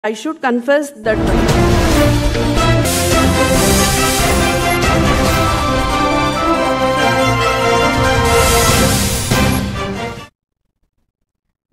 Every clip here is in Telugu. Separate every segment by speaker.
Speaker 1: I should confess that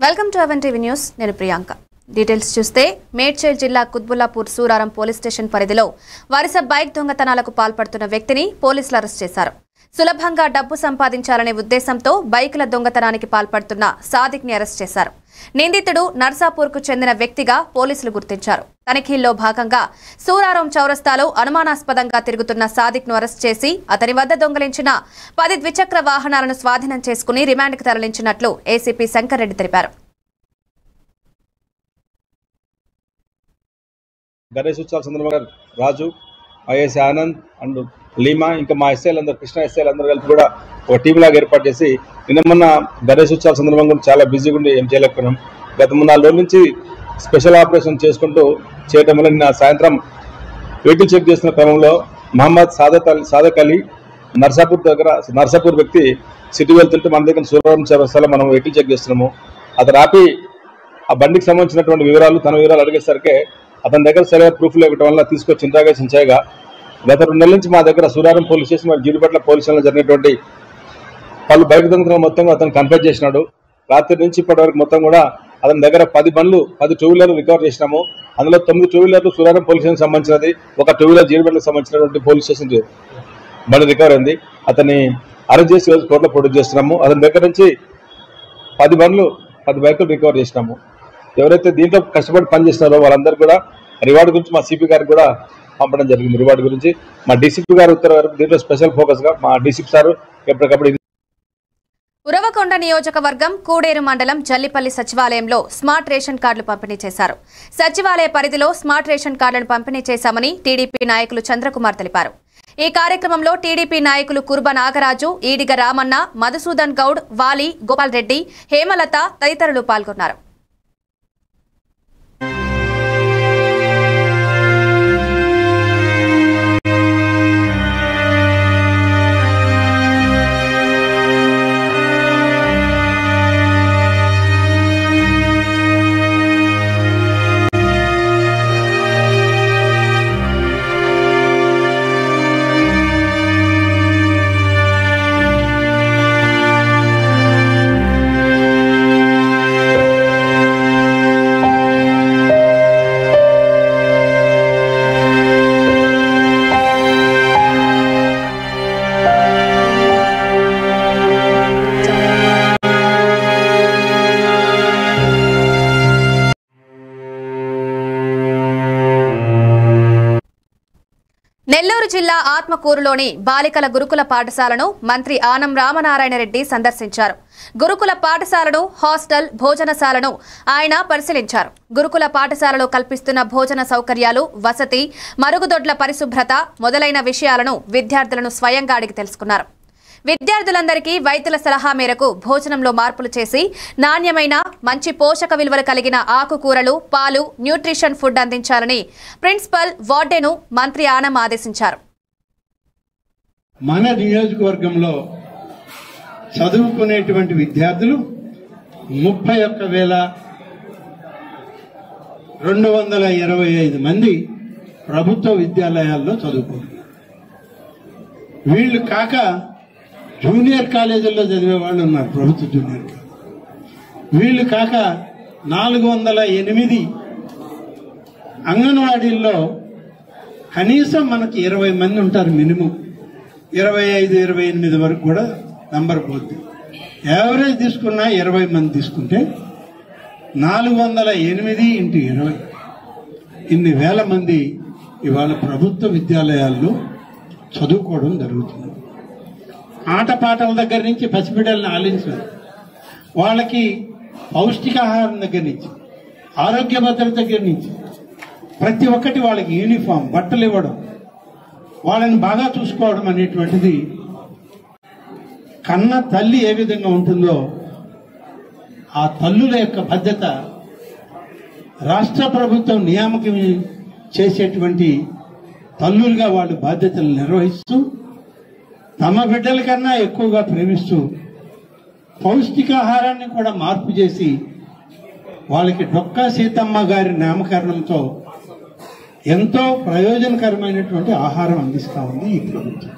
Speaker 2: Welcome to Avan TV News. నేను ప్రియాంక. డీటెయిల్స్ చూస్తే మేడ్చల్ జిల్లా కుత్బుల్లాపూర్ సూరారం పోలీస్ స్టేషన్ పరిధిలో వరుస బైక్ దొంగతనాలకు పాల్పడుతున్న వ్యక్తిని పోలీసులు అరెస్ట్ చేశారు. సులభంగా డబ్బు సంపాదించాలనే ఉద్దేశంతో బైకుల దొంగతనానికి పాల్పడుతున్న సాదిక్ని అరెస్ట్ చేశారు. నిందితుడు నర్సాపూర్కు చెందిన వ్యక్తిగా పోలీసులు గుర్తించారు. తనిఖీల్లో భాగంగా సూరారం చౌరస్తాలో అనుమానాస్పదంగా తిరుగుతున్న సాదిక్ను అరెస్ట్ చేసి అతని వద్ద దొంగలించిన 10 ద్విచక్ర వాహనాలను స్వాధీనం చేసుకుని రిమాండ్కు తరలించినట్లు ఏసీపీ శంకర్ రెడ్డి తెలిపారు.
Speaker 3: గణేష్ ఉత్సవాల సందర్భంగా రాజు, ఐఎస్ ఆనంద్ అండ్ లీమా ఇంకా మా ఎస్ఐలు అందరూ కృష్ణ ఎస్ఐలు అందరూ కలిపి కూడా ఒక టీం లాగా ఏర్పాటు చేసి నిన్న గణేష్ ఉత్సవాల సందర్భంగా చాలా బిజీగా ఉండి ఏం చేయలేకపోయినాం. గత 3-4 రోజుల నుంచి స్పెషల్ ఆపరేషన్ చేసుకుంటూ చేయడం వల్ల నిన్న సాయంత్రం వెహికల్ చెక్ చేస్తున్న క్రమంలో మహమ్మద్ సాదక్ అలీ నర్సాపూర్ వ్యక్తి సిటీ వెళ్తుంటే మన దగ్గర సూరారం చౌరస్తాలో మనం వెహికల్ చెక్ చేస్తున్నాము. అతను ఆపి ఆ బండికి సంబంధించినటువంటి తన వివరాలు అడిగేసరికి అతని దగ్గర సరైన ప్రూఫ్లు ఇవ్వడం వల్ల తీసుకొచ్చి ఇంట్రాగేషన్ గత 2 నెలల నుంచి మా దగ్గర సూరారం పోలీస్ స్టేషన్ మరియు జీడిపట్ల పోలీస్ స్టేషన్లో జరిగినటువంటి పలు బైక్ దొంగతనం మొత్తం అతను కన్ఫెస్ చేసినాడు. రాత్రి నుంచి ఇప్పటి వరకు మొత్తం కూడా అతని దగ్గర 10 బండ్లు 10 2 వీలర్లు రికవర్ చేసినాము. అందులో 9 2 వీలర్లు సూరారం పోలీస్ స్టేషన్ సంబంధించినది, ఒక 2 వీలర్ జీడిపట్లకు సంబంధించినటువంటి పోలీస్ స్టేషన్ బండి రికవర్ అయింది. అతన్ని అరెస్ట్ చేసి ఈరోజు కోర్టులో ప్రొడ్యూస్ చేస్తున్నాము. అతని దగ్గర నుంచి 10 బండ్లు 10 బైకులు రికవర్ చేసినాము. ఎవరైతే దీంట్లో కష్టపడి పనిచేస్తున్నారో వాళ్ళందరూ కూడా రివార్డు గురించి మా సిపి గారికి కూడా పంపడం జరిగింది. రివార్డు గురించి మా డీసీపీ గారు ఉత్తర్వు దీంట్లో స్పెషల్ ఫోకస్ గా మా డీసీపీ సార్ ఎప్పటికప్పుడు.
Speaker 2: ఉరవకొండ నియోజకవర్గం కూడేరు మండలం జల్లిపల్లి సచివాలయంలో స్మార్ట్ రేషన్ కార్డులు పంపిణీ చేశారు. సచివాలయ పరిధిలో స్మార్ట్ రేషన్ కార్డులను పంపిణీ చేశామని టీడీపీ నాయకులు చంద్రకుమార్ తెలిపారు. ఈ కార్యక్రమంలో టీడీపీ నాయకులు కుర్బ నాగరాజు, ఈడిగ రామన్న, మధుసూదన్ గౌడ్, వాలి, గోపాల్ రెడ్డి, హేమలత తదితరులు పాల్గొన్నారు. నెల్లూరు జిల్లా ఆత్మకూరులోని బాలికల గురుకుల పాఠశాలను మంత్రి ఆనం రామనారాయణ రెడ్డి సందర్శించారు. గురుకుల పాఠశాలను, హాస్టల్, భోజనశాలను ఆయన పరిశీలించారు. గురుకుల పాఠశాలలో కల్పిస్తున్న భోజన సౌకర్యాలు, వసతి, మరుగుదొడ్ల పరిశుభ్రత మొదలైన విషయాలను విద్యార్థులను స్వయంగా అడిగి తెలుసుకున్నారు. విద్యార్థులందరికీ వైద్యుల సలహా మేరకు భోజనంలో మార్పులు చేసి నాణ్యమైన, మంచి పోషక విలువలు కలిగిన ఆకుకూరలు, పాలు, న్యూట్రిషన్ ఫుడ్ అందించాలని ప్రిన్సిపల్, వార్డెను మంత్రి ఆనం ఆదేశించారు.
Speaker 4: మన నియోజకవర్గంలో చదువుకునేటువంటి విద్యార్థులు 31,225 మంది ప్రభుత్వ విద్యాలయాల్లో చదువుకుంటున్నారు. వీళ్ళు కాక జూనియర్ కాలేజీల్లో చదివే వాళ్ళు ఉన్నారు, ప్రభుత్వ జూనియర్ కాలేజ్. వీళ్ళు కాక 408 అంగన్వాడీల్లో కనీసం మనకి 20 మంది ఉంటారు. మినిమం 25-28 వరకు కూడా నంబర్ పోద్ది. యావరేజ్ తీసుకున్నా 20 మంది తీసుకుంటే 408 × 20 ఇన్ని వేల మంది ఇవాళ ప్రభుత్వ విద్యాలయాల్లో చదువుకోవడం జరుగుతుంది. ఆటపాటల దగ్గర నుంచి పసిబిడ్డలను ఆలించడం, వాళ్ళకి పౌష్టికాహారం దగ్గర నుంచి, ఆరోగ్య భద్రత దగ్గర నుంచి ప్రతి ఒక్కటి వాళ్ళకి యూనిఫామ్, బట్టలు ఇవ్వడం, వాళ్ళని బాగా చూసుకోవడం అనేటువంటిది కన్న తల్లి ఏ విధంగా ఉంటుందో ఆ తల్లుల యొక్క బాధ్యత రాష్ట్ర ప్రభుత్వం నియామకం చేసేటువంటి తల్లులుగా వాళ్ళు బాధ్యతలు నిర్వహిస్తూ తమ బిడ్డల కన్నా ఎక్కువగా ప్రేమిస్తూ పౌష్టికాహారాన్ని కూడా మార్పు చేసి వాళ్ళకి డొక్కా సీతమ్మ గారి నామకరణంతో ఎంతో ప్రయోజనకరమైనటువంటి ఆహారం అందిస్తా ఉంది ఈ ప్రభుత్వం.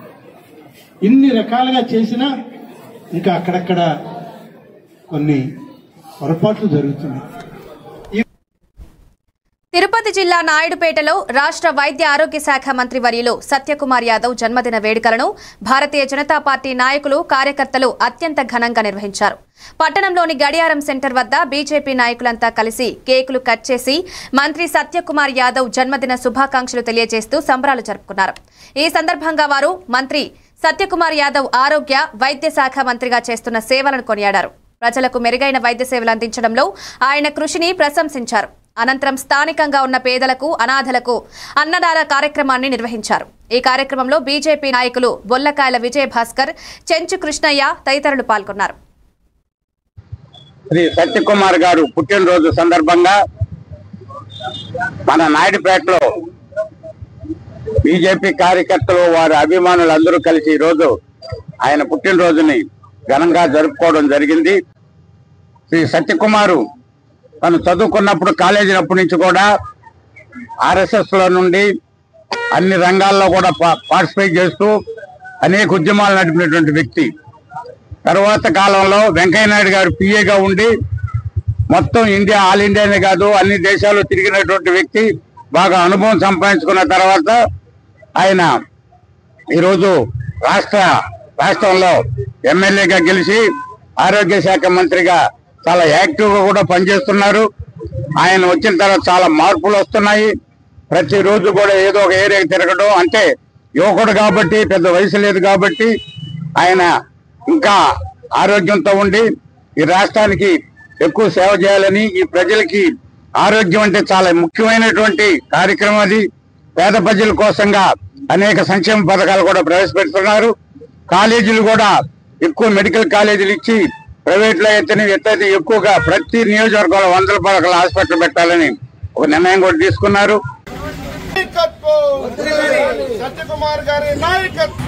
Speaker 4: ఇన్ని రకాలుగా చేసినా ఇంకా అక్కడక్కడ కొన్ని పొరపాట్లు జరుగుతున్నాయి.
Speaker 2: తిరుపతి జిల్లా నాయుడుపేటలో రాష్ట్ర వైద్య ఆరోగ్య శాఖ మంత్రి వర్యులు సత్యకుమార్ యాదవ్ జన్మదిన వేడుకలను భారతీయ జనతా పార్టీ నాయకులు కార్యకర్తలు అత్యంత ఘనంగా నిర్వహించారు. పట్టణంలోని గడియారం సెంటర్ వద్ద బీజేపీ నాయకులంతా కలిసి కేకులు కట్ చేసి మంత్రి సత్యకుమార్ యాదవ్ జన్మదిన శుభాకాంక్షలు తెలియజేస్తూ సంబరాలు జరుపుకున్నారు. ఈ సందర్భంగా వారు మంత్రి సత్యకుమార్ యాదవ్ ఆరోగ్య వైద్య శాఖ మంత్రిగా చేస్తున్న సేవలను కొనియాడారు. ప్రజలకు మెరుగైన వైద్య సేవలు అందించడంలో ఆయన కృషిని ప్రశంసించారు. అనంతరం స్థానికంగా ఉన్న పేదలకు అనాథలకు అన్నదాన కార్యక్రమాన్ని నిర్వహించారు. ఈ కార్యక్రమంలో బీజేపీ నాయకులు బొల్లకాయల విజయ భాస్కర్, చెంచు కృష్ణయ్య తదితరులు పాల్గొన్నారు.
Speaker 1: శ్రీ సత్యకుమార్ గారు పుట్టినరోజు సందర్భంగా మన నాయుడుపేటలో బీజేపీ కార్యకర్తలు వారి అభిమానులు అందరూ కలిసి ఈరోజు ఆయన పుట్టినరోజుని ఘనంగా జరుపుకోవడం జరిగింది. శ్రీ సత్యకుమారు తను చదువుకున్నప్పుడు కాలేజీనప్పటి నుంచి కూడా ఆర్ఎస్ఎస్ లో నుండి అన్ని రంగాల్లో కూడా పార్టిసిపేట్ చేస్తూ అనేక ఉద్యమాలు నడిపినటువంటి వ్యక్తి. తర్వాత కాలంలో వెంకయ్యనాయుడు గారు పిఏగా ఉండి మొత్తం ఇండియా, ఆల్ ఇండియానే కాదు అన్ని దేశాలు తిరిగినటువంటి వ్యక్తి. బాగా అనుభవం సంపాదించుకున్న తర్వాత ఆయన ఈరోజు రాష్ట్రంలో ఎమ్మెల్యేగా గెలిచి ఆరోగ్య శాఖ మంత్రిగా చాలా యాక్టివ్ గా కూడా పనిచేస్తున్నారు. ఆయన వచ్చిన తర్వాత చాలా మార్పులు వస్తున్నాయి. ప్రతిరోజు కూడా ఏదో ఒక ఏరియాకి తిరగడం, అంటే యువకుడు కాబట్టి పెద్ద వయసు లేదు కాబట్టి ఆయన ఇంకా ఆరోగ్యంతో ఉండి ఈ రాష్ట్రానికి ఎక్కువ సేవ చేయాలని, ఈ ప్రజలకి ఆరోగ్యం అంటే చాలా ముఖ్యమైనటువంటి కార్యక్రమం అది. పేద ప్రజల కోసంగా అనేక సంక్షేమ పథకాలు కూడా ప్రవేశపెడుతున్నారు. కాలేజీలు కూడా ఎక్కువ మెడికల్ కాలేజీలు ఇచ్చి ప్రైవేట్ లో ఎత్తైతే ఎక్కువగా ప్రతి నియోజకవర్గంలో 100 పడకల హాస్పిటల్ పెట్టాలని ఒక నిర్ణయం కూడా తీసుకున్నారు.
Speaker 5: సత్యకుమార్ గారి నాయకత్వం.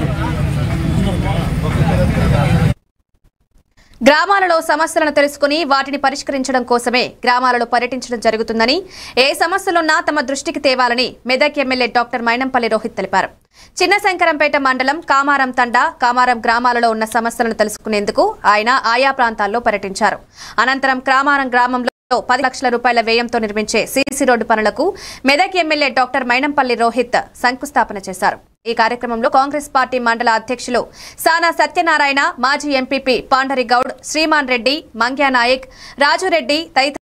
Speaker 2: గ్రామాలలో సమస్యలను తెలుసుకుని వాటిని పరిష్కరించడం కోసమే గ్రామాలలో పర్యటించడం జరుగుతుందని, ఏ సమస్యలున్నా తమ దృష్టికి తేవాలని మెదక్ ఎమ్మెల్యే డాక్టర్ మైనంపల్లి రోహిత్ తెలిపారు. చిన్నశంకరంపేట మండలం కామారం తండా, కామారం గ్రామాలలో ఉన్న సమస్యలను తెలుసుకునేందుకు ఆయన ఆయా ప్రాంతాల్లో పర్యటించారు. అనంతరం కామారం గ్రామంలో 10 లక్షల రూపాయల వ్యయంతో నిర్మించే సీసీ రోడ్డు పనులకు మెదక్ ఎమ్మెల్యే డాక్టర్ మైనంపల్లి రోహిత్ శంకుస్థాపన చేశారు. ఈ కార్యక్రమంలో కాంగ్రెస్ పార్టీ మండల అధ్యక్షులు సానా సత్యనారాయణ, మాజీ ఎంపీపీ పాండరి గౌడ్, శ్రీమాన్ రెడ్డి, మంగ్యా నాయక్, రాజురెడ్డి తదితరులు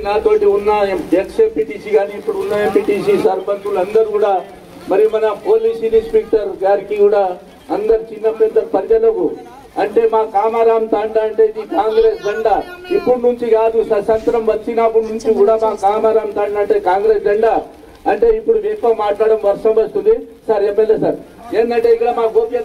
Speaker 6: నాతోటి ఉన్న ఎక్స్ ఎంపీటీసీ కానీ ఇప్పుడు ఉన్న ఎంపీటీసీ సర్పంచులు అందరూ కూడా, మరి మన పోలీస్ ఇన్స్పెక్టర్ గారికి కూడా, అందరు చిన్న పెద్ద ప్రజలకు, అంటే మా కామారాం తాండా అంటే ఇది కాంగ్రెస్ జెండా. ఇప్పటి నుంచి కాదు, స్వతంత్రం వచ్చినప్పటి నుంచి కూడా మా కామారాం తాండా అంటే కాంగ్రెస్ జెండా. అంటే ఇప్పుడు ఎక్కువ మాట్లాడడం వర్షం వస్తుంది సార్. ఎమ్మెల్యే సార్ ఏంటంటే ఇక్కడ మా గోప్య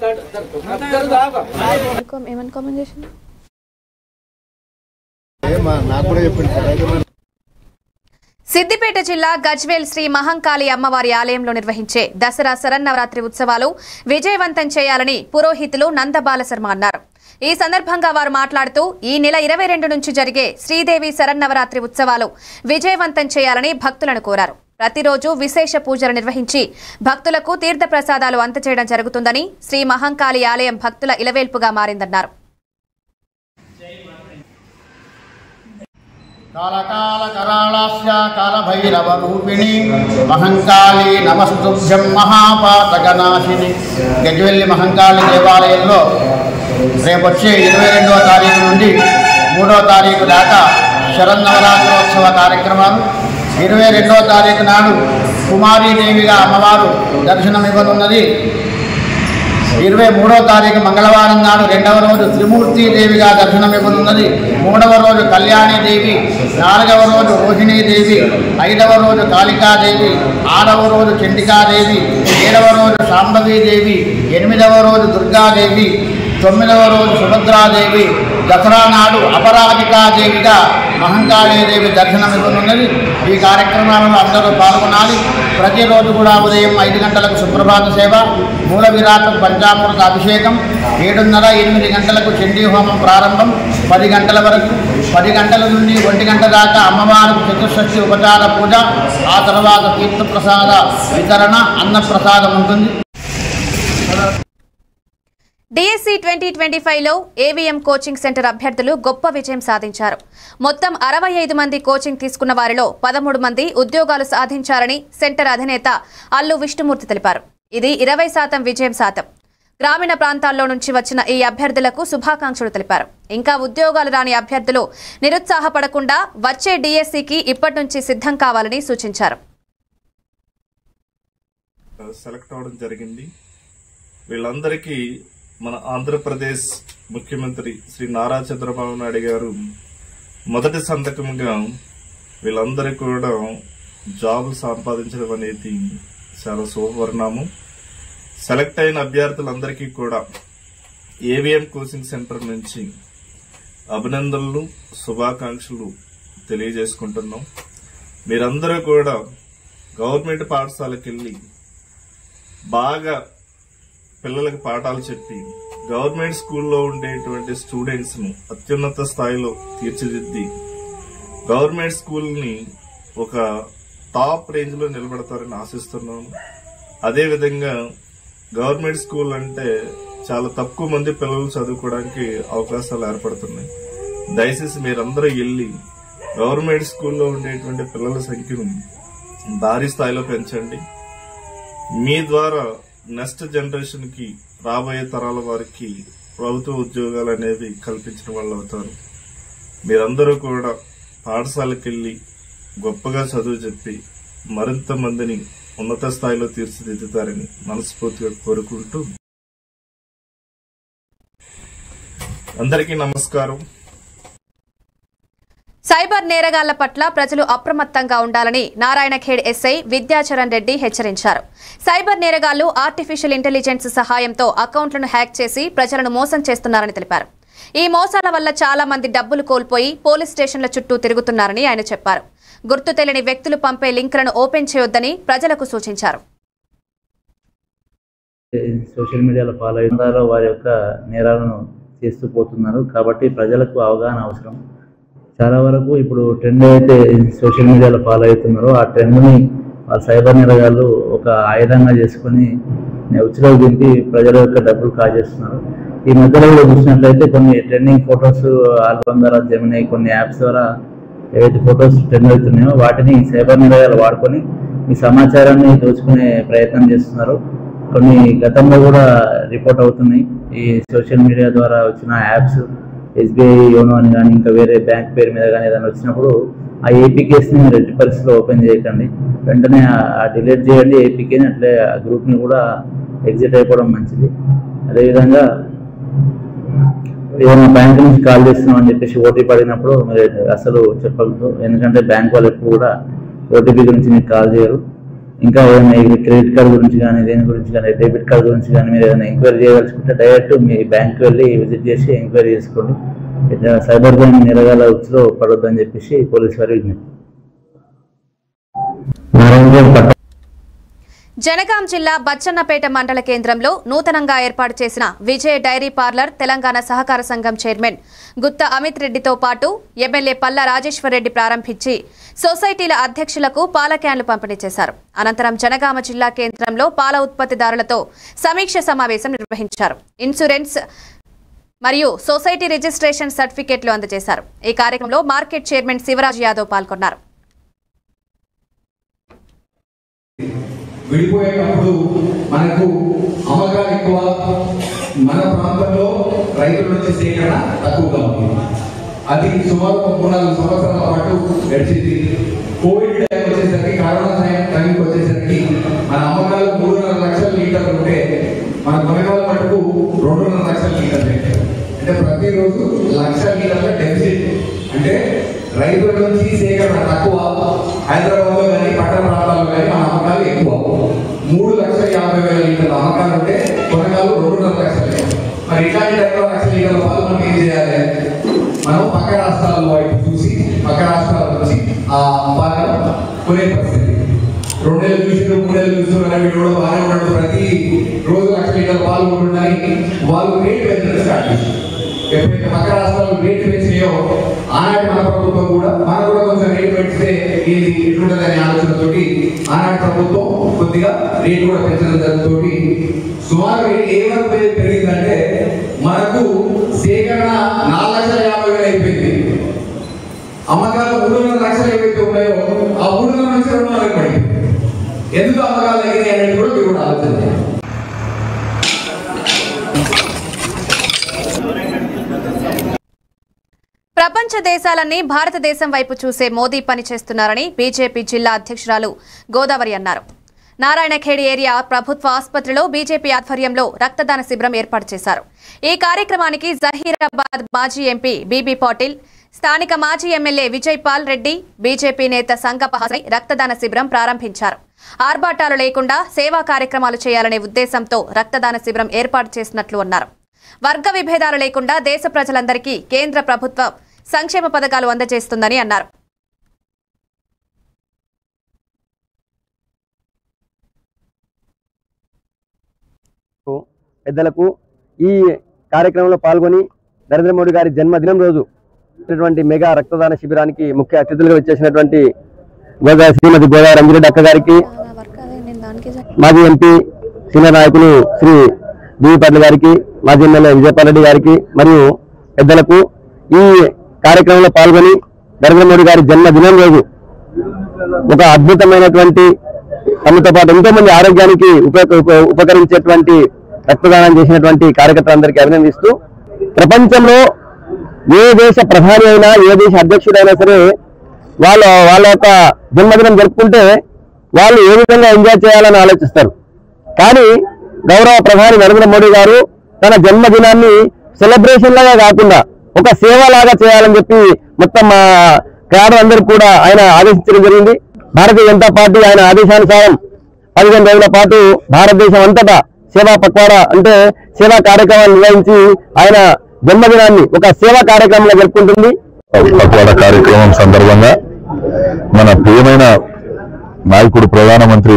Speaker 2: సిద్దిపేట జిల్లా గజ్వేల్ శ్రీ మహంకాళి అమ్మవారి ఆలయంలో నిర్వహించే దసరా శరన్నవరాత్రి ఉత్సవాలు విజయవంతం చేయాలని పురోహితులు నందబాలశర్మ అన్నారు. ఈ సందర్భంగా వారు మాట్లాడుతూ ఈ నెల 22 నుంచి జరిగే శ్రీదేవి శరన్నవరాత్రి ఉత్సవాలు విజయవంతం చేయాలని భక్తులను కోరారు. ప్రతిరోజు విశేష పూజలు నిర్వహించి భక్తులకు తీర్థ ప్రసాదాలు అందజేయడం జరుగుతుందని, శ్రీ మహంకాళి ఆలయం భక్తుల ఇలవేల్పుగా మారిందన్నారు.
Speaker 7: కాళకాల కరాళాస్య కాలభైరవ రూపిణి మహంకాళి నమస్తుభ్యం మహాపాతకనాశిని. గజ్వేల్ మహంకాళి దేవాలయంలో రేపొచ్చే 22వ తారీఖు నుండి 3వ తారీఖు దాకా శరన్నవరాత్రోత్సవ కార్యక్రమాలు. 22వ తారీఖు నాడు కుమారీదేవిగా అమ్మవారు దర్శనమివ్వనున్నది. 23వ తారీఖు మంగళవారం నాడు 2వ రోజు త్రిమూర్తిదేవిగా దర్శనమివ్వనున్నది. 3వ రోజు కళ్యాణీదేవి, 4వ రోజు రోహిణీదేవి, 5వ రోజు కాళికాదేవి, 6వ రోజు చండికాదేవి, 7వ రోజు శాంభవీదేవి, 8వ రోజు దుర్గాదేవి, 9వ రోజు సుభద్రాదేవి, దసరా నాడు అపరాజికాదేవిగా మహంకాళీదేవి దర్శనమివ్వనున్నది. ఈ కార్యక్రమాలలో అందరూ పాల్గొనాలి. ప్రతిరోజు కూడా ఉదయం 5 గంటలకు సుప్రభాత సేవ, మూల విరాట్ పంచామృత అభిషేకం, 7:30, 8 గంటలకు చండీ హోమం ప్రారంభం, 10 గంటల వరకు, 10 గంటల నుండి 1 గంట దాకా అమ్మవారికి చతుషష్ఠి ఉపచార పూజ, ఆ తర్వాత తీర్థప్రసాద వితరణ, అన్నప్రసాదం ఉంటుంది.
Speaker 2: డిఎస్సి 2025లో ఏవిఎం కోచింగ్ సెంటర్ అభ్యర్థులు గొప్ప విజయం సాధించారు. మొత్తం 65 మంది కోచింగ్ తీసుకున్న వారిలో 13 మంది ఉద్యోగాలు సాధించారని సెంటర్ అధినేత అల్లు విష్ణుమూర్తి తెలిపారు. ఇది 20% విజయం శాతం. గ్రామీణ ప్రాంతాల్లో నుంచి వచ్చిన ఈ అభ్యర్థులకు శుభాకాంక్షలు తెలిపారు. ఇంకా ఉద్యోగాలు రాని అభ్యర్థులు నిరుత్సాహపడకుండా వచ్చే డిఎస్సికి ఇప్పటి నుంచి సిద్ధం కావాలని సూచించారు.
Speaker 8: సెలెక్ట్ అవడం జరిగింది. వీళ్ళందరికీ మన ఆంధ్రప్రదేశ్ ముఖ్యమంత్రి శ్రీ నారా చంద్రబాబు నాయుడు గారు మొదటి సంతకంగా వీళ్ళందరికీ కూడా జాబ్ సంపాదించడం అనేది చాలా శుభపరిణామం. సెలెక్ట్ అయిన అభ్యర్థులందరికీ కూడా ఏవిఎం కోచింగ్ సెంటర్ నుంచి అభినందనలు, శుభాకాంక్షలు తెలియజేసుకుంటున్నాం. మీరందరూ కూడా గవర్నమెంట్ పాఠశాలకు వెళ్ళి బాగా పిల్లలకు పాఠాలు చెప్పి గవర్నమెంట్ స్కూల్లో ఉండేటువంటి స్టూడెంట్స్ ను అత్యున్నత స్థాయిలో తీర్చిదిద్ది గవర్నమెంట్ స్కూల్ ని ఒక టాప్ రేంజ్ లో నిలబెడతారని ఆశిస్తున్నాను. అదేవిధంగా గవర్నమెంట్ స్కూల్ అంటే చాలా తక్కువ మంది పిల్లలు చదువుకోవడానికి అవకాశాలు ఏర్పడుతున్నాయి. దయచేసి మీరందరూ వెళ్ళి గవర్నమెంట్ స్కూల్లో ఉండేటువంటి పిల్లల సంఖ్యను భారీ స్థాయిలో పెంచండి. మీ ద్వారా నెక్స్ట్ జనరేషన్ కి, రాబోయే తరాల వారికి ప్రభుత్వ ఉద్యోగాలు అనేవి కల్పించిన వాళ్ళు అవుతారు. మీరందరూ కూడా పాఠశాలకు వెళ్లి గొప్పగా చదువు చెప్పి మరింత మందిని ఉన్నత స్థాయిలో తీర్చిదిద్దుతారని మనస్ఫూర్తిగా కోరుకుంటూ అందరికీ నమస్కారం.
Speaker 2: సైబర్ నేరగాళ్ల పట్ల ప్రజలు అప్రమత్తంగా ఉండాలని నారాయణఖేడ్ ఎస్ఐ విద్యాచరణ్ రెడ్డి హెచ్చరించారు. సైబర్ నేరగాళ్లు ఆర్టిఫిషియల్ ఇంటెలిజెన్స్ సహాయంతో అకౌంట్లను హ్యాక్ చేసి ప్రజలను మోసం చేస్తున్నారని తెలిపారు. ఈ మోసాల వల్ల చాలా మంది డబ్బులు కోల్పోయి పోలీస్ స్టేషన్ల చుట్టూ తిరుగుతున్నారని ఆయన చెప్పారు. గుర్తు తెలియని వ్యక్తులు పంపే లింకులను ఓపెన్ చేయొద్దని ప్రజలకు సూచించారు.
Speaker 9: సోషల్ మీడియాలో ఫాలో అయ్యారో వారి యొక్క నేరాలను చేస్తూ పోతున్నారు. కాబట్టి ప్రజలకు అవగాహన అవసరం. చాలా వరకు ఇప్పుడు ట్రెండ్ అయితే సోషల్ మీడియాలో ఫాలో అవుతున్నారో ఆ ట్రెండ్ని వాళ్ళ సైబర్ నేరగాళ్ళు ఒక ఆయుధంగా చేసుకొని ఉచ్చులో దింపి ప్రజల యొక్క డబ్బులు కాజేస్తున్నారు. ఈ మధ్యలో కూడా చూసినట్లయితే కొన్ని ట్రెండింగ్ ఫొటోస్ ఆల్బమ్ ద్వారా, జెమినీ, కొన్ని యాప్స్ ద్వారా ఏవైతే ఫొటోస్ ట్రెండ్ అవుతున్నాయో వాటిని సైబర్ నేరగాళ్ళు వాడుకొని మీ సమాచారాన్ని దోచుకునే ప్రయత్నం చేస్తున్నారు. కొన్ని గతంలో కూడా రిపోర్ట్ అవుతున్నాయి. ఈ సోషల్ మీడియా ద్వారా వచ్చిన యాప్స్, ఎస్బీఐ యోనో అని కానీ ఇంకా వేరే బ్యాంక్ పేరు మీద కానీ ఏదైనా వచ్చినప్పుడు ఆ ఏపీకేస్ని మీరు ఎట్టి పరిస్థితిలో ఓపెన్ చేయకండి. వెంటనే డిలీట్ చేయండి ఏపీకేని. అట్లే ఆ గ్రూప్ని కూడా ఎగ్జిట్ అయిపోవడం మంచిది. అదేవిధంగా ఏదైనా బ్యాంక్ నుంచి కాల్ చేస్తున్నాం అని చెప్పేసి ఓటీపీ అడిగినప్పుడు మీరు అసలు చెప్పగలరు. ఎందుకంటే బ్యాంక్ వాళ్ళు ఎప్పుడు కూడా ఓటీపీ గురించి మీకు కాల్ చేయరు. ఇంకా ఏదైనా క్రెడిట్ కార్డు గురించి కానీ, దేని గురించి కానీ, డెబిట్ కార్డు గురించి కానీ మీరు ఏదైనా ఎంక్వైరీ చేయదలుచుకుంటే డైరెక్ట్ మీ బ్యాంక్ వెళ్ళి విజిట్ చేసి ఎంక్వైరీ చేసుకోండి. సైబర్ క్రైమ్ నేరగాళ్ల ఉచ్చులో పడొద్దని చెప్పేసి పోలీసు వారి విజ్ఞప్తి.
Speaker 2: జనగాం జిల్లా బచ్చన్నపేట మండల కేంద్రంలో నూతనంగా ఏర్పాటు చేసిన విజయ్ డైరీ పార్లర్ తెలంగాణ సహకార సంఘం చైర్మన్ గుత్త అమిత్ రెడ్డితో పాటు ఎమ్మెల్యే పల్లా రాజేశ్వర్ రెడ్డి ప్రారంభించి సొసైటీల అధ్యక్షులకు పాల క్యాన్లు పంపిణీ చేశారు. అనంతరం జనగామ జిల్లా కేంద్రంలో పాల ఉత్పత్తిదారులతో సమీక్ష సమావేశం నిర్వహించారు. ఇన్సూరెన్స్ మరియు సొసైటీ రిజిస్ట్రేషన్ సర్టిఫికెట్లు అందజేశారు. ఈ కార్యక్రమంలో మార్కెట్ చైర్మన్ శివరాజ్ యాదవ్ పాల్గొన్నారు.
Speaker 10: విడిపోయేటప్పుడు మనకు అమ్మకాలు ఎక్కువ, మన ప్రాంతంలో రైతుల నుంచి సేకరణ తక్కువగా ఉంది. అది సుమారు 3-4 సంవత్సరాల పాటు గడిచింది. కోవిడ్ టైం వచ్చేసరికి, కరోనా టైంకి వచ్చేసరికి మన అమ్మకాలు 3.5 లక్షల లీటర్లు ఉంటే మన కొనగాల మటుకు ప్రతిరోజు 1,00,000 లీటర్ల డెఫిసిట్, అంటే రైతుల నుంచి సేకరణ తక్కువ, హైదరాబాద్లో కానీ పట్టణ ప్రాంతాల్లో కానీ మన అమ్మకాలు ఎక్కువ. 3,50,000 లీటర్ల అమ్మకాలు ఉంటే కొనగాలు 2.5 లక్షలు. మరి ఇట్లాంటి టైంలో 1,00,000 లీటర్ల పాలు మనం ఏం చేయాలి? మనం పక్క రాష్ట్రాల వైపు చూసి పక్క రాష్ట్రాల నుంచి ఆ పాలను కొనే పరిస్థితి. 2 నెలలు చూసి 3 నెలలు చూస్తున్నారు, వీడు కూడా బాగానే ఉన్నాడు, ప్రతి రోజు 1,00,000 లీటర్ల పాలు ఉంటుందని వాళ్ళు రేటు పెంచడం స్టార్ట్ చేసి, ఎప్పుడైతే పక్క రాష్ట్రాలు రేటు పెంచినాయో ఆనాటి మన ప్రభుత్వం కూడా కొంచెం రేటు పెంచితే ఇది ఎట్లుంటుందనే ఆలోచనతోటి ఆనాటి ప్రభుత్వం కొద్దిగా రేటు కూడా పెంచడం జరుగుతుంది. సుమారు రేటు ఏ వరకు పెరిగిందంటే మనకు సేకరణ 4,50,000 అయిపోయింది. అమ్మకాలు 3.5 లక్షలు ఏవైతే ఉన్నాయో ఆ 3.5 నుంచి 2.5 పడింది. ఎందుకు అమ్మకాలు తగ్గినాయి అనేది కూడా మీరు కూడా ఆలోచన చేయాలి.
Speaker 2: ప్రపంచ దేశాలన్నీ భారతదేశం వైపు చూసే మోదీ పనిచేస్తున్నారని బీజేపీ జిల్లా అధ్యక్షురాలు గోదావరి అన్నారు. నారాయణఖేడ్ ఏరియా ప్రభుత్వ ఆసుపత్రిలో బీజేపీ ఆధ్వర్యంలో రక్తదాన శిబిరం ఏర్పాటు చేశారు. ఈ కార్యక్రమానికి జహీరాబాద్ మాజీ ఎంపీ బీబీ పాటిల్, స్థానిక మాజీ ఎమ్మెల్యే విజయ్ పాల్ రెడ్డి, బీజేపీ నేత సంగప్ప హాసన్ రక్తదాన శిబిరం ప్రారంభించారు. ఆర్భాటాలు లేకుండా సేవా కార్యక్రమాలు చేయాలనే ఉద్దేశంతో రక్తదాన శిబిరం ఏర్పాటు చేసినట్లు అన్నారు. వర్గ విభేదాలు లేకుండా దేశ ప్రజలందరికీ కేంద్ర ప్రభుత్వం సంక్షేమ పథకాలు అందజేస్తుందని అన్నారు.
Speaker 11: పెద్దలకు ఈ కార్యక్రమంలో పాల్గొని నరేంద్ర మోడీ గారి జన్మదినం రోజు మెగా రక్తదాన శిబిరానికి ముఖ్య అతిథులుగా వచ్చేసినటువంటి శ్రీమతి గోదావరి అంజిరెడ్డి అక్క గారికి, మాజీ ఎంపీ సీనియర్ నాయకులు శ్రీ బీవీ పాటిల్ గారికి, మాజీ ఎమ్మెల్యే విజయపాల్ రెడ్డి గారికి మరియు పెద్దలకు ఈ కార్యక్రమంలో పాల్గొని నరేంద్ర మోడీ గారి జన్మదినం రోజు ఒక అద్భుతమైనటువంటి తమతో పాటు ఎంతో మంది ఆరోగ్యానికి ఉపకరించేటువంటి రక్తదానం చేసినటువంటి కార్యకర్తలందరికీ అభినందిస్తూ, ప్రపంచంలో ఏ దేశ ప్రధాని అయినా ఏ దేశ అధ్యక్షుడైనా సరే వాళ్ళ యొక్క జన్మదినం జరుపుకుంటే వాళ్ళు ఏ విధంగా ఎంజాయ్ చేయాలని ఆలోచిస్తారు. కానీ గౌరవ ప్రధాని నరేంద్ర మోడీ గారు తన జన్మదినాన్ని సెలబ్రేషన్ లాగా కాకుండా ఒక సేవలాగా చేయాలని చెప్పి మొత్తం మా క్యాడర్ అందరూ కూడా ఆయన ఆదేశించడం జరిగింది. భారతీయ జనతా పార్టీ ఆయన ఆదేశానుసారం 15 రోజుల పాటు భారతదేశం అంతటా సేవా పక్వాడా అంటే సేవా కార్యక్రమాలు నిర్వహించి ఆయన జన్మదినాన్ని ఒక సేవా కార్యక్రమంలో జరుపుకుంటుంది.
Speaker 12: పక్వాడా కార్యక్రమం సందర్భంగా మన ప్రియమైన నాయకుడు ప్రధానమంత్రి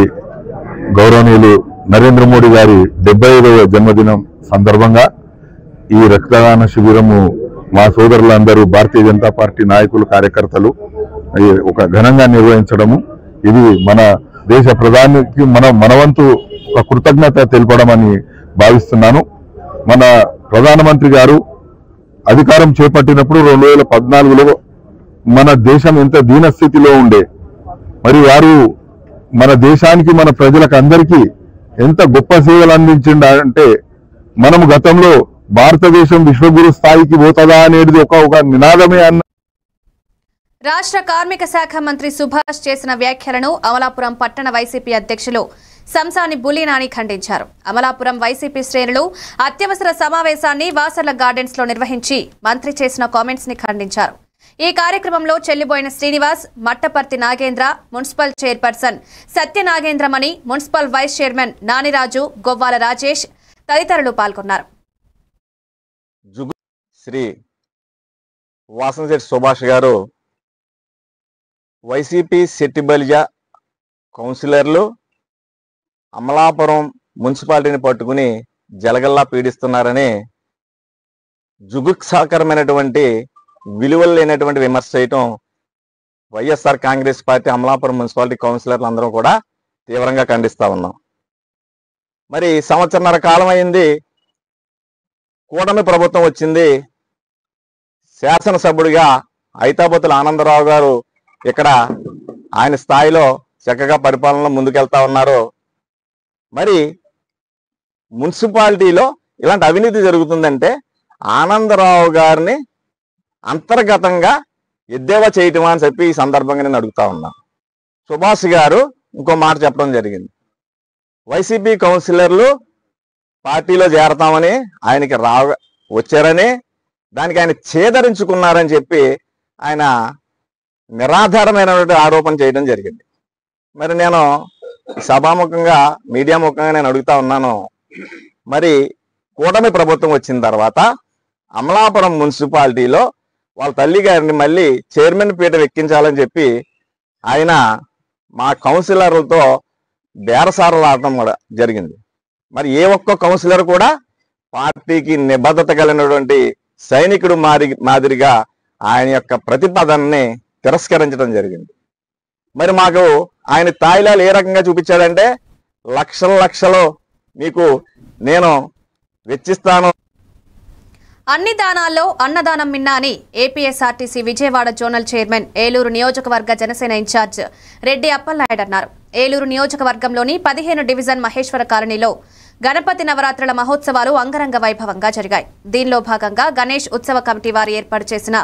Speaker 12: గౌరవనీయులు నరేంద్ర మోడీ గారి 75వ జన్మదినం సందర్భంగా ఈ రక్తదాన శిబిరము మా సోదరులందరూ భారతీయ జనతా పార్టీ నాయకులు కార్యకర్తలు ఒక ఘనంగా నిర్వహించడము, ఇది మన దేశ ప్రధానికి మనవంతు ఒక కృతజ్ఞత తెలపడం అని భావిస్తున్నాను. మన ప్రధానమంత్రి గారు అధికారం చేపట్టినప్పుడు 2014లో మన దేశం ఎంత దీనస్థితిలో ఉండే, మరి వారు మన దేశానికి మన ప్రజలకు అందరికీ ఎంత గొప్ప సేవలు అందించిండంటే మనం గతంలో భారతదేశం విశ్వగురు స్థాయికి పోతుందా అనేది ఒక నినాదమే అన్న.
Speaker 2: రాష్ట్ర కార్మిక శాఖ మంత్రి సుభాష్ చేసిన వ్యాఖ్యలను అమలాపురం పట్టణ వైసీపీ అధ్యక్షులు సంసాని బులీనాని ఖండించారు. అమలాపురం వైసీపీ శ్రేణులు అత్యవసర సమావేశాన్ని వాసర్ల గార్డెన్స్ లో నిర్వహించి మంత్రి చేసిన కామెంట్స్ ని ఖండించారు. ఈ కార్యక్రమంలో Chelliboina Srinivas, Mattaparthi Nagendra, municipal chairperson Satyanagendramani, municipal vice chairman Naniraju, Govvala Rajesh తదితరులు పాల్గొన్నారు.
Speaker 13: శ్రీ వాసనశెట్టి సుభాష్ గారు వైసీపీ సెట్టిబలిజా కౌన్సిలర్లు అమలాపురం మున్సిపాలిటీని పట్టుకుని జలగల్లా పీడిస్తున్నారని జుగుప్సాకరమైనటువంటి విలువలు లేనటువంటి విమర్శ చేయటం వైఎస్ఆర్ కాంగ్రెస్ పార్టీ అమలాపురం మున్సిపాలిటీ కౌన్సిలర్లు అందరూ కూడా తీవ్రంగా ఖండిస్తా ఉన్నాం. మరి సంవత్సరన్నర కాలం అయింది, కూటమి ప్రభుత్వం వచ్చింది, శాసనసభ్యుడిగా ఐతాబత్తుల ఆనందరావు గారు ఇక్కడ ఆయన స్థాయిలో చక్కగా పరిపాలనలో ముందుకెళ్తా ఉన్నారు. మరి మున్సిపాలిటీలో ఇలాంటి అవినీతి జరుగుతుందంటే ఆనందరావు గారిని అంతర్గతంగా ఎద్దేవా చేయటమా అని చెప్పి ఈ సందర్భంగా నేను అడుగుతా ఉన్నా. సుభాష్ గారు ఇంకో మాట చెప్పడం జరిగింది, వైసీపీ కౌన్సిలర్లు పార్టీలో చేరతామని ఆయనకి వచ్చారని దానికి ఆయన చేదరించుకున్నారని చెప్పి ఆయన నిరాధారమైనటువంటి ఆరోపణ చేయడం జరిగింది. మరి నేను సభాముఖంగా మీడియా ముఖంగా నేను అడుగుతా ఉన్నాను, మరి కూటమి ప్రభుత్వం వచ్చిన తర్వాత అమలాపురం మున్సిపాలిటీలో వాళ్ళ తల్లి గారిని మళ్ళీ చైర్మన్ పీఠం ఎక్కించాలని చెప్పి ఆయన మా కౌన్సిలర్లతో బేరసారలు ఆడటం కూడా జరిగింది. మరి ఏ ఒక్క కౌన్సిలర్ కూడా పార్టీకి నిబద్ధత కలిగినటువంటి సైనికుడు మాదిరిగా ఆయన యొక్క ప్రతిపాదనని తిరస్కరించడం జరిగింది. మరి మాకు ఆయన తాయిలాలు ఏ రకంగా చూపించాడంటే, లక్షలు మీకు నేను వెచ్చిస్తాను.
Speaker 2: అన్ని దానాల్లో అన్నదానం మిన్నా అని APSRTC Vijayawada zonal chairman, Eluru నియోజకవర్గ జనసేన ఇన్ఛార్జ్ రెడ్డి అప్పలనాయుడు అన్నారు. ఏలూరు నియోజకవర్గంలోని 15 డివిజన్ మహేశ్వర కాలనీలో గణపతి నవరాత్రుల మహోత్సవాలు అంగరంగ వైభవంగా జరిగాయి. దీనిలో భాగంగా గణేష్ ఉత్సవ కమిటీ వారు ఏర్పాటు చేసిన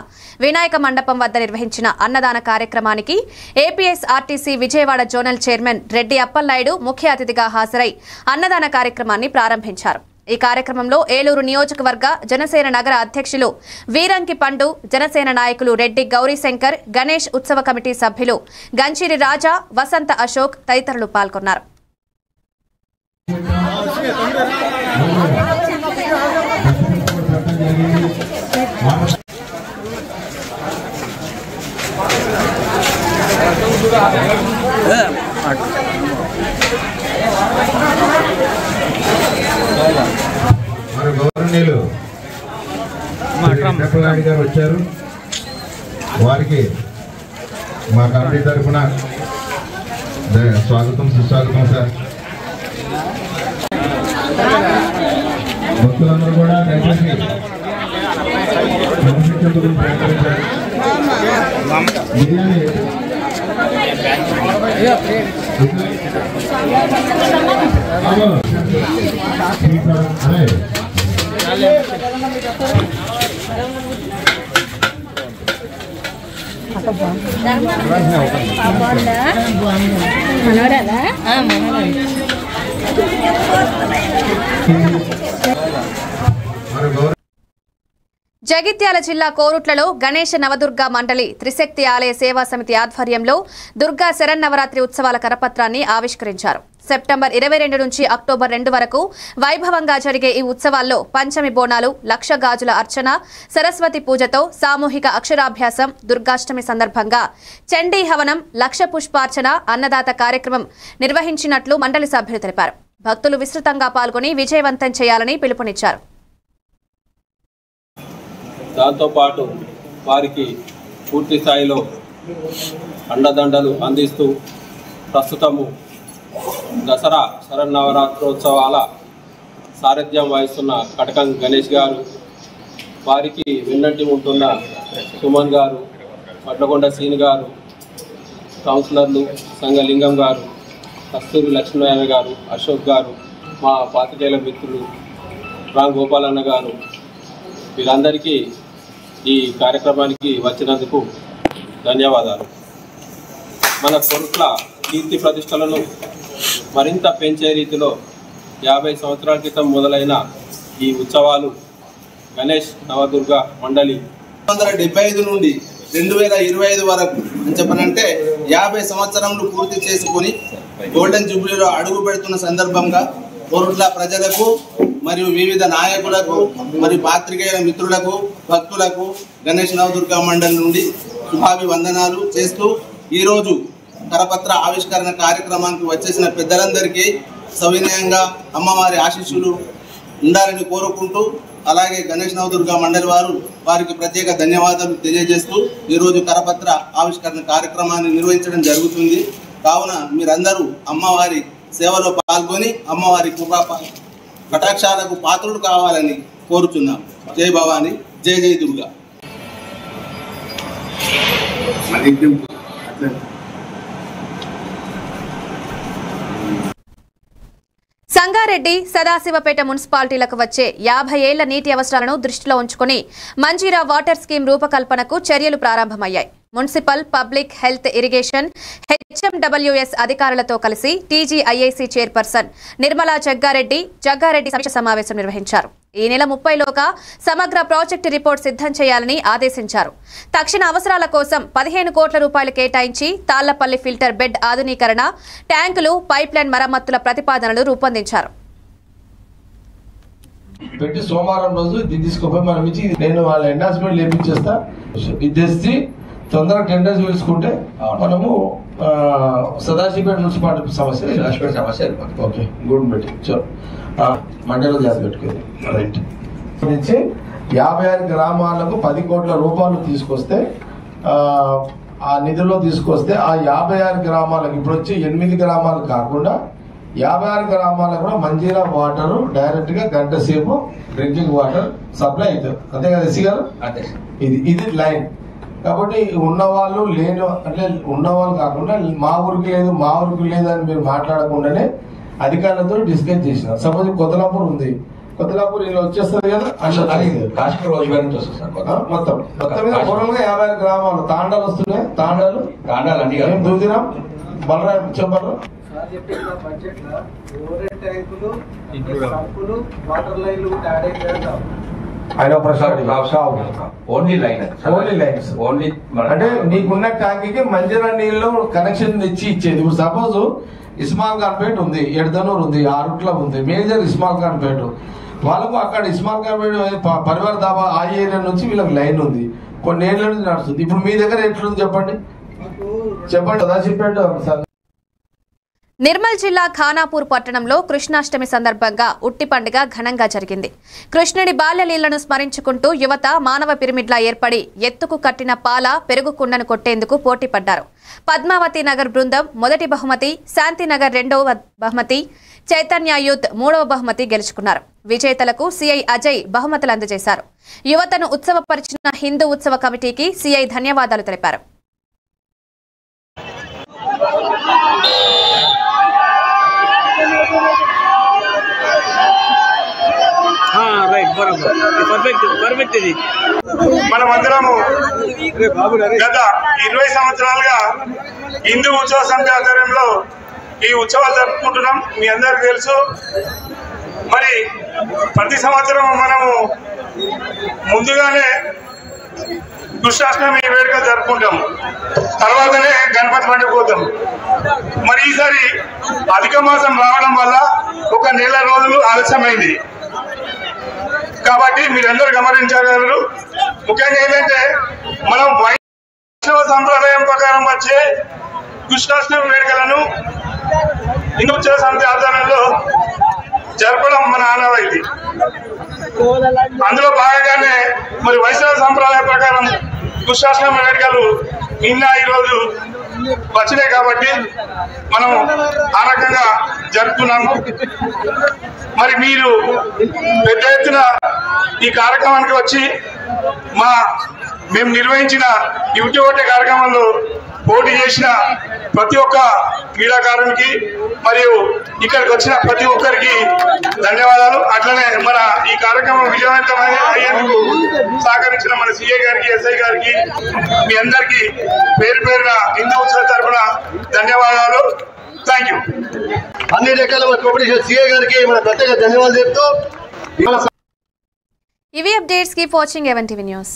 Speaker 2: వినాయక మండపం వద్ద నిర్వహించిన అన్నదాన కార్యక్రమానికి APSRTC Vijayawada zonal chairman Reddy Appalanaidu ముఖ్య అతిథిగా హాజరై అన్నదాన కార్యక్రమాన్ని ప్రారంభించారు. ఈ కార్యక్రమంలో ఏలూరు నియోజకవర్గ జనసేన నగర అధ్యక్షులు వీరంకి పండు, జనసేన నాయకులు రెడ్డి గౌరీశంకర్, గణేష్ ఉత్సవ కమిటీ సభ్యులు గంచిరి రాజా, వసంత అశోక్ తదితరులు పాల్గొన్నారు.
Speaker 14: మన గౌరవనీయులు అప్పలనాయుడు గారు వచ్చారు. వారికి మా కమిటీ తరఫున స్వాగతం సుస్వాగతం సార్. భక్తులందరూ కూడా దయచేసి బిర్యానీ
Speaker 2: జగిత్యాల జిల్లా కోరుట్లలో గణేష నవదుర్గా మండలి త్రిశక్తి ఆలయ సేవా సమితి ఆధ్వర్యంలో దుర్గా శరన్నవరాత్రి ఉత్సవాల కరపత్రాన్ని ఆవిష్కరించారు. సెప్టెంబర్ 22 నుంచి అక్టోబర్ 2 వరకు వైభవంగా జరిగే ఈ ఉత్సవాల్లో పంచమి బోనాలు, లక్ష గాజుల అర్చన, సరస్వతి పూజతో సామూహిక అక్షరాభ్యాసం, దుర్గాష్టమి సందర్భంగా చండీ హవనం, లక్ష పుష్పార్చన, అన్నదాత కార్యక్రమం నిర్వహించినట్లు మండలి సభ్యులు తెలిపారు. భక్తులు విస్తృతంగా పాల్గొని విజయవంతం చేయాలని పిలుపునిచ్చారు.
Speaker 15: దాంతోపాటు వారికి పూర్తి స్థాయిలో అండదండలు అందిస్తూ ప్రస్తుతము దసరా శరన్నవరాత్రోత్సవాల సారథ్యం వహిస్తున్న కటకం గణేష్ గారు, వారికి వెన్నంటి ఉంటున్న సుమన్ గారు, పట్లకొండ సీని గారు, కౌన్సిలర్లు సంగలింగం గారు, కస్తూరి లక్ష్మీనారాయణ గారు, అశోక్ గారు, మా పాత్రికేయుల మిత్రులు రామ్ గోపాలన్న గారు, వీరందరికీ ఈ కార్యక్రమానికి వచ్చినందుకు ధన్యవాదాలు. మన కొరుట్ల కీర్తి ప్రతిష్టలను మరింత పెంచే రీతిలో 50 సంవత్సరాల క్రితం మొదలైన ఈ ఉత్సవాలు గణేష్ నవదుర్గా మండలి
Speaker 16: 1975 నుండి 2025 వరకు అని చెప్పనంటే 50 సంవత్సరములు పూర్తి చేసుకుని గోల్డెన్ జూబ్లీలో అడుగు పెడుతున్న సందర్భంగా కోరుట్ల ప్రజలకు మరియు వివిధ నాయకులకు మరియు పాత్రికేయుల మిత్రులకు, భక్తులకు గణేష్ నవదుర్గా మండలి నుండి శుభాభివందనాలు చేస్తూ ఈరోజు కరపత్ర ఆవిష్కరణ కార్యక్రమానికి వచ్చేసిన పెద్దలందరికీ సవినయంగా అమ్మవారి ఆశీస్సులు ఉండాలని కోరుకుంటూ, అలాగే గణేష్ నవదుర్గా మండలి వారికి ప్రత్యేక ధన్యవాదాలు తెలియజేస్తూ ఈరోజు కరపత్ర ఆవిష్కరణ కార్యక్రమాన్ని నిర్వహించడం జరుగుతుంది. కావున మీరందరూ అమ్మవారి సేవలో పాల్గొని అమ్మవారి కృపా కటాక్షాలకు పాత్రులు కావాలని కోరుచున్నాం. జై భవాని, జై జై దుర్గా.
Speaker 2: సంగారెడ్డి, సదాశివపేట మున్సిపాలిటీలకు వచ్చే 50 ఏళ్ల నీటి అవసరాలను దృష్టిలో ఉంచుకుని మంజీరా వాటర్ స్కీమ్ రూపకల్పనకు చర్యలు ప్రారంభమయ్యాయి. Municipal public health irrigation HMWS అధికారులతో కలిసి టీజీఐఐసీ చైర్పర్సన్ నిర్మలా జగ్గారెడ్డి సమీక్ష సమావేశం నిర్వహించారు. ఈ నెల 30లోగా సమగ్ర ప్రాజెక్టు రిపోర్ట్ సిద్ధం చేయాలని ఆదేశించారు. తక్షణ అవసరాల కోసం 15 కోట్ల రూపాయలు కేటాయించి తాళ్లపల్లి ఫిల్టర్ బెడ్ ఆధునీకరణ, ట్యాంకులు, పైప్లైన్ మరమ్మతుల ప్రతిపాదనలు రూపొందించారు.
Speaker 17: పెట్టి సోమవారం రోజు ఇది తీసుకుపోయి మనం ఇచ్చి నేను వాళ్ళ ఎండార్స్మెంట్ లేపించేస్తా. ఇది తెచ్చి తొందరగా టెండర్స్ పిలుచుకుంటే మనము సదాశివపేట మున్సిపాలిటీ సమస్య ఓకే గుడ్ పెట్టి మండలం జాతి పెట్టుకుంది రైట్ నుంచి 56 గ్రామాలకు 10 కోట్ల రూపాయలు తీసుకొస్తే ఆ నిధుల్లో తీసుకొస్తే ఆ 56 గ్రామాలకు ఇప్పుడు వచ్చి 8 గ్రామాలు కాకుండా 56 గ్రామాలకు కూడా మంజీరా వాటర్ డైరెక్ట్ గా గంట సేపు డ్రింకింగ్ వాటర్ సప్లై అవుతుంది. అంతే కదా ఎస్సీ గారు? ఇది లైన్. కాబట్టి ఉన్నవాళ్ళు లేని అంటే ఉన్నవాళ్ళు కాకుండా మా ఊరికి లేదు అని మీరు మాట్లాడకుండానే అధికారులతో డిస్కస్ చేసిన. సపోజ్ కొత్తలాపూర్ ఉంది, కొత్తలాపూర్ ఇలా వచ్చేస్తుంది కదా మొత్తం మీద పూర్వంగా 56 గ్రామాలు తాండాలు వస్తున్నాయి. తాండాలు అన్ని దూదిరాం బలరాం చెప్పరు అంటే నీకున్న ట్యాంకీకి మంజీరా నీళ్ళు కనెక్షన్ ఇచ్చి ఇచ్చేది. ఇప్పుడు సపోజ్ ఇస్మాల్ ఖాన్పేట్ ఉంది, ఎడదనూరు ఉంది, ఆరుట్ల ఉంది, మేజర్ ఇస్మాల్ ఖాన్పేట్ వాళ్ళకు అక్కడ ఇస్మాల్ ఖాన్పేట్ పరివార్ దాబా ఆ ఏరియా నుంచి వీళ్ళకి లైన్ ఉంది, కొన్ని ఏళ్ళ నుంచి నడుస్తుంది. ఇప్పుడు మీ దగ్గర ఎట్లుంది చెప్పండి సదాశివపేట.
Speaker 2: నిర్మల్ జిల్లా ఖానాపూర్ పట్టణంలో కృష్ణాష్టమి సందర్భంగా ఉట్టి పండుగ ఘనంగా జరిగింది. కృష్ణుడి బాల్యలీలను స్మరించుకుంటూ యువత మానవ పిరమిడ్లా ఏర్పడి ఎత్తుకు కట్టిన పాల పెరుగు కుండను కొట్టేందుకు పోటీ పడ్డారు. పద్మావతి నగర్ బృందం మొదటి బహుమతి, శాంతినగర్ 2వ బహుమతి, చైతన్య యూత్ 3వ బహుమతి గెలుచుకున్నారు. విజేతలకు సిఐ అజయ్ బహుమతులు అందజేశారు. యువతను ఉత్సవపరిచిన హిందూ ఉత్సవ కమిటీకి సిఐ ధన్యవాదాలు తెలిపారు.
Speaker 18: మనమందరము గత 20 సంవత్సరాలుగా హిందూ ఉత్సవ సమితి ఆధ్వర్యంలో ఈ ఉత్సవాలు జరుపుకుంటున్నాం. మీ అందరికీ తెలుసు. మరి ప్రతి సంవత్సరం మనము ముందుగానే కృష్ణాష్టమి వేడుకలు జరుపుకుంటాం, తర్వాతనే గణపతి పండుగ పోతాం. మరి ఈసారి అధిక మాసం రావడం వల్ల ఒక నెల రోజులు ఆలస్యమైంది. కాబట్టి మీరందరూ గమనించగలరు. ముఖ్యంగా ఏంటంటే మనం వైష్ణవ సంప్రదాయం ప్రకారం వచ్చే కృష్ణాష్టమి వేడుకలను హిందూ ఉత్సవ సమితి ఆధ్వర్యంలో జరపడం మన ఆనవాయితీ. అందులో భాగంగానే మరి వైష్ణవ సంప్రదాయం ప్రకారం కృష్ణాష్టమి వేడుకలు నిన్న ఈరోజు వచ్చినాయి కాబట్టి మనం ఆ రకంగా జరుపుకున్నాము. మరి మీరు పెద్ద ఎత్తున ఈ కార్యక్రమానికి వచ్చి మేము నిర్వహించిన యువతి ఓటే కార్యక్రమంలో పోటీ చేసిన ప్రతి ఒక్క క్రీడాకారునికి మరియు ఇక్కడికి వచ్చిన ప్రతి ఒక్కరికి ధన్యవాదాలు. అట్లనే మన ఈ కార్యక్రమం విజయవంతమై అయ్యేందుకు సహకరించిన మన సిఐ గారికి, ఎస్ఐ గారికి, మీ అందరికీ పేరు పేరున హిందూ ఉత్సవ తరఫున ధన్యవాదాలు. Thank you.
Speaker 19: అన్ని రకాల కోఆపరేషన్ సిఐ గారికి మన ప్రత్యేక ధన్యవాదాలు చెప్తూ
Speaker 2: ఇవి updates. Keep watching 11 TV news.